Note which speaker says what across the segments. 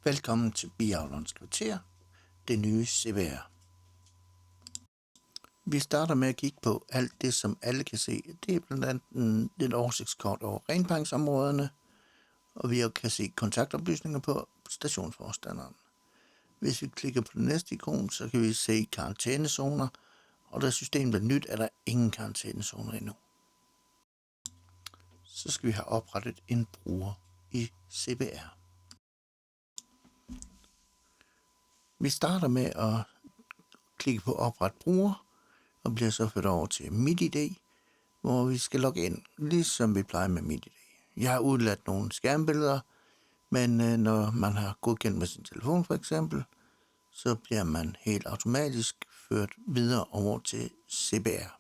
Speaker 1: Velkommen til Biavlerens Kvarter, det nye CVR. Vi starter med at kigge på alt det, som alle kan se. Det er blandt andet et oversigtskort over rengøringsområderne, og vi kan se kontaktoplysninger på stationsforstanderen. Hvis vi klikker på det næste ikon, så kan vi se karantænezoner, og da systemet er nyt, er der ingen karantænezoner endnu. Så skal vi have oprettet en bruger i CVR. Vi starter med at klikke på opret bruger, og bliver så ført over til MitID, hvor vi skal logge ind, ligesom vi plejer med MitID. Jeg har udladt nogle skærmbilleder, men når man har godkendt med sin telefon for eksempel, så bliver man helt automatisk ført videre over til CBR.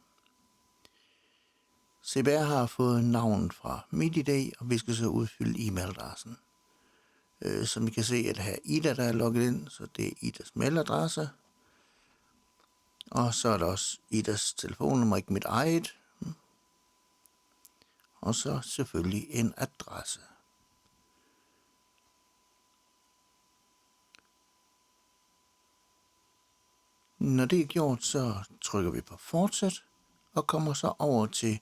Speaker 1: CBR har fået navnet fra MitID, og vi skal så udfylde e-mailadressen. Som I kan se, at her er Ida, der er logget ind, så det er Idas mailadresse. Og så er der også Idas telefonnummer, ikke mit eget. Og så selvfølgelig en adresse. Når det er gjort, så trykker vi på fortsæt og kommer så over til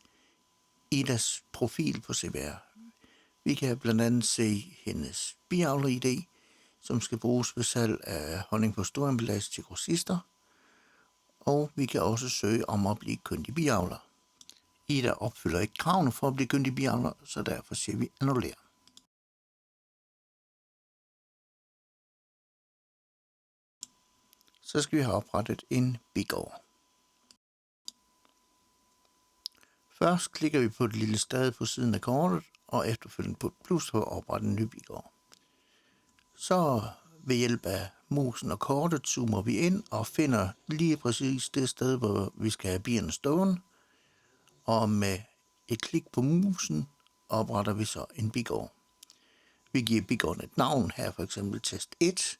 Speaker 1: Idas profil på CVR. Vi kan blandt andet se hendes biavler-ID, som skal bruges ved salg af honning på storemballage til grossister. Og vi kan også søge om at blive kyndig biavler. Ida opfylder ikke kravene for at blive kyndig biavler, så derfor siger vi annullér. Så skal vi have oprettet en bigård. Først klikker vi på det lille stade på siden af kortet, og efterfølgende på et plus for at oprette en ny bigård. Så ved hjælp af musen og kortet zoomer vi ind og finder lige præcis det sted, hvor vi skal have bierne stående. Og med et klik på musen opretter vi så en bigård. Vi giver bigården et navn, her for eksempel test 1.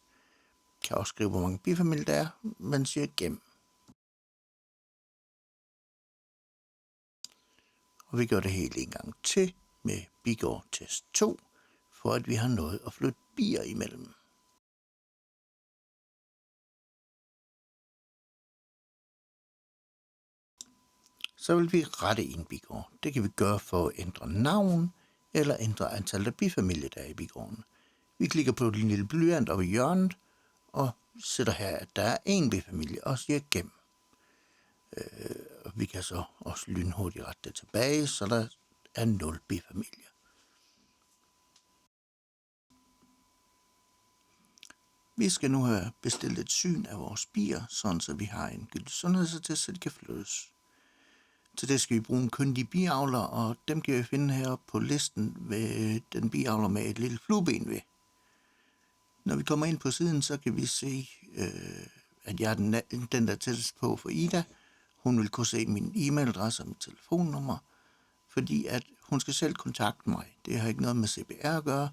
Speaker 1: Kan også skrive, hvor mange bifamilier der er, men siger gem. Og vi gør det hele en gang til med bigård test 2, for at vi har noget at flytte bier imellem. Så vil vi rette en bigård. Det kan vi gøre for at ændre navn eller ændre antallet af bifamilier, der er i bigården. Vi klikker på den lille blyant oppe i hjørnet og sætter her, at der er en bifamilie og siger gem. Vi kan så også lynhurtigt rette det tilbage, så der er 0 bifamilier. Vi skal nu have bestilt et syn af vores bier, sådan så vi har en gyldig sundhedsattest, så de kan flyttes. Til det skal vi bruge en kyndig biavler, og dem kan vi finde heroppe på listen ved den biavler med et lille flueben ved. Når vi kommer ind på siden, så kan vi se, at jeg er den der tættest på for Ida. Hun vil kunne se min e-mailadresse og mit telefonnummer, fordi at hun skal selv kontakte mig. Det har ikke noget med CPR at gøre,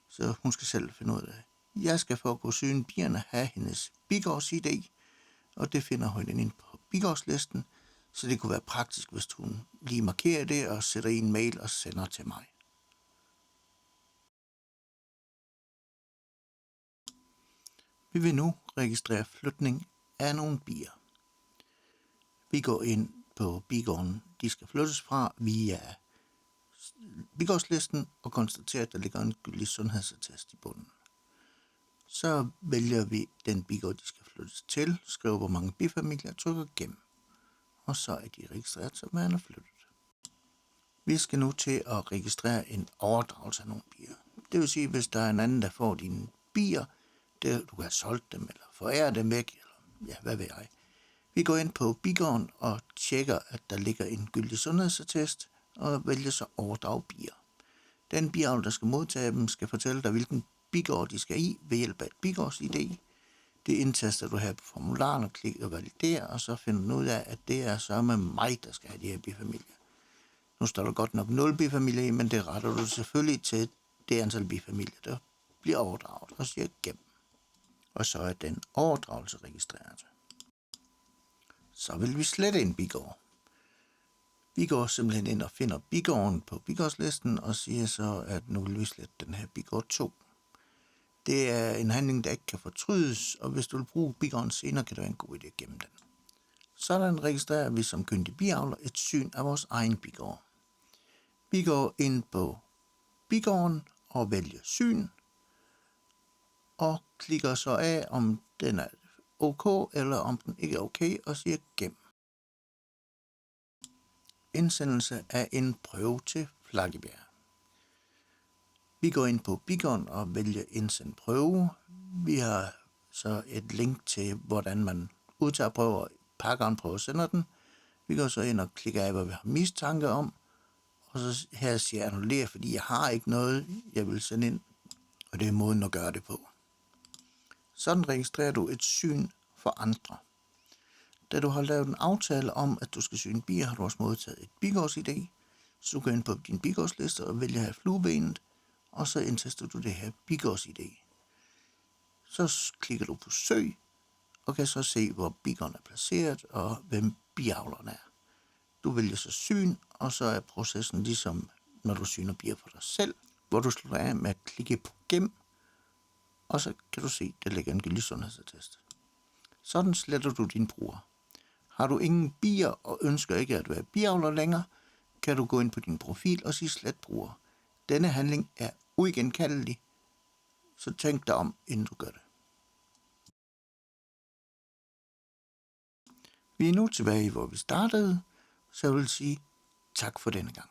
Speaker 1: så hun skal selv finde ud af. Jeg skal for at kunne syne bierne have hendes bigårds-ID, og det finder hun inde på bigårdslisten, så det kunne være praktisk, hvis hun lige markerer det og sætter i en mail og sender til mig. Vi vil nu registrere flytning af nogle bier. Vi går ind på bigården, de skal flyttes fra via bigårdslisten og konstaterer, at der ligger en gyldig sundhedsattest i bunden. Så vælger vi den bigård, de skal flyttes til, skriver hvor mange bifamilier, trykker gem. Og så er de registreret som værende flyttet. Vi skal nu til at registrere en overdragelse af nogle bier. Det vil sige, hvis der er en anden, der får dine bier, du kan have solgt dem eller forære dem væk, eller ja, hvad ved jeg. Vi går ind på bigården og tjekker, at der ligger en gyldig sundhedsattest, og vælger så overdrage bier. Den biavler, der skal modtage dem, skal fortælle dig, hvilken bigård de skal i ved hjælp af et bigårds-ID. Det indtaster du her på formularen og klikker validere, og så finder du ud af, at det er så med mig, der skal have de her bifamilier. Nu står der godt nok 0 bifamilier i, men det retter du selvfølgelig til det antal bifamilier, der bliver overdraget, og siger gem. Og så er den overdragelse registreret. Så vil vi slette en bigård. Vi går simpelthen ind og finder bigården på bigårdslisten og siger så, at nu vil vi slette den her bigård 2. Det er en handling, der ikke kan fortrydes, og hvis du vil bruge bigården senere, kan det være en god idé at gemme den. Sådan registrerer vi som kyndig biavler et syn af vores egen bigård. Vi går ind på bigården og vælger syn, og klikker så af, om den er ok, eller om den ikke er okay, og siger gem. Indsendelse af en prøve til Flakkebjerg. Vi går ind på bigården og vælger indsend prøve. Vi har så et link til, hvordan man udtager prøver, pakker en prøve og sender den. Vi går så ind og klikker af, hvad vi har mistanke om. Og så her siger jeg annulere, fordi jeg har ikke noget, jeg vil sende ind. Og det er måden at gøre det på. Sådan registrerer du et syn for andre. Da du har lavet en aftale om, at du skal syne bier, har du også modtaget et bigårds-ID. Så du går ind på din bigårdsliste og vælger her fluebenet, og så indtaster du det her bigårds-ID. Så klikker du på søg, og kan så se, hvor bigården er placeret, og hvem biavleren er. Du vælger så syn, og så er processen ligesom, når du syner bier for dig selv, hvor du slutter af med at klikke på gem, og så kan du se, at der ligger en gyldig sundhedsattest. Sådan sletter du din bruger. Har du ingen bier og ønsker ikke at være biavler længere, kan du gå ind på din profil og sige slet bruger. Denne handling er uigenkaldelig, så tænk dig om, inden du gør det. Vi er nu tilbage, hvor vi startede, så jeg vil sige tak for denne gang.